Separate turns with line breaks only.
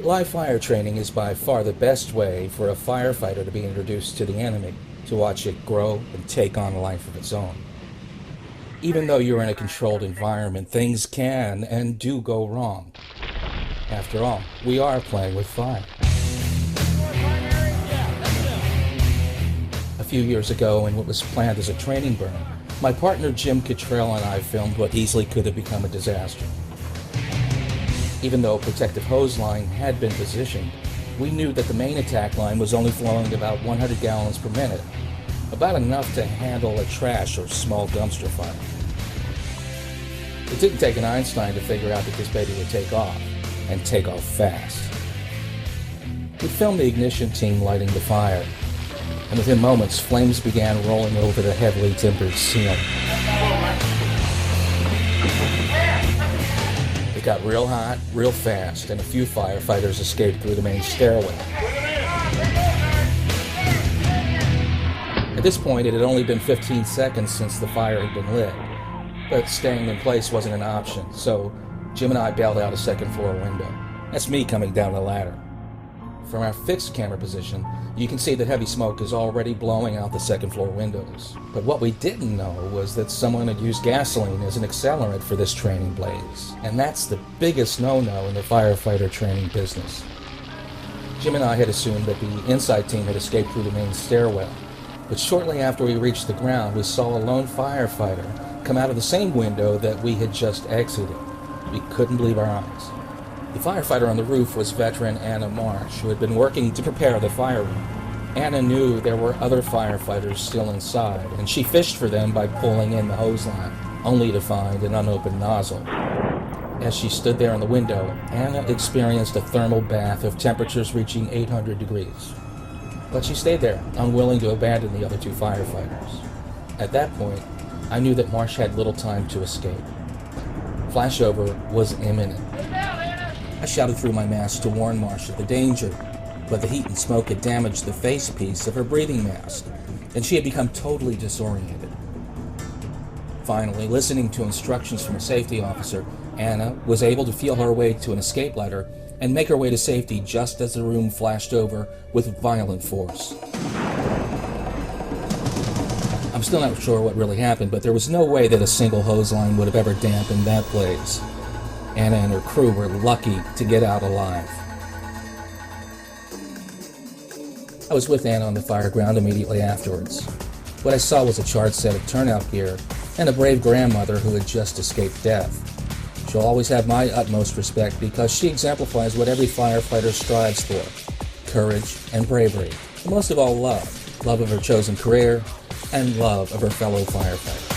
Live fire training is by far the best way for a firefighter to be introduced to the enemy, to watch it grow and take on a life of its own. Even though you're in a controlled environment, things can and do go wrong. After all, we are playing with fire. A few years ago, in what was planned as a training burn, my partner Jim Cottrell and I filmed what easily could have become a disaster. Even though a protective hose line had been positioned, we knew that the main attack line was only flowing about 100 gallons per minute, about enough to handle a trash or small dumpster fire. It didn't take an Einstein to figure out that this baby would take off, and take off fast. We filmed the ignition team lighting the fire, and within moments, flames began rolling over the heavily timbered ceiling. It got real hot, real fast, and a few firefighters escaped through the main stairway. At this point, it had only been 15 seconds since the fire had been lit, but staying in place wasn't an option, so Jim and I bailed out a second floor window. That's me coming down the ladder. From our fixed camera position, you can see that heavy smoke is already blowing out the second floor windows. But what we didn't know was that someone had used gasoline as an accelerant for this training blaze. And that's the biggest no-no in the firefighter training business. Jim and I had assumed that the inside team had escaped through the main stairwell. But shortly after we reached the ground, we saw a lone firefighter come out of the same window that we had just exited. We couldn't believe our eyes. The firefighter on the roof was veteran Anna Marsh, who had been working to prepare the fire room. Anna knew there were other firefighters still inside, and she fished for them by pulling in the hose line, only to find an unopened nozzle. As she stood there in the window, Anna experienced a thermal bath of temperatures reaching 800 degrees. But she stayed there, unwilling to abandon the other two firefighters. At that point, I knew that Marsh had little time to escape. Flashover was imminent. I shouted through my mask to warn Marsh of the danger, but the heat and smoke had damaged the facepiece of her breathing mask, and she had become totally disoriented. Finally, listening to instructions from a safety officer, Anna was able to feel her way to an escape ladder and make her way to safety just as the room flashed over with violent force. I'm still not sure what really happened, but there was no way that a single hose line would have ever dampened that blaze. Anna and her crew were lucky to get out alive. I was with Anna on the fire ground immediately afterwards. What I saw was a charred set of turnout gear and a brave grandmother who had just escaped death. She'll always have my utmost respect because she exemplifies what every firefighter strives for: courage and bravery, and most of all love. Love of her chosen career and love of her fellow firefighters.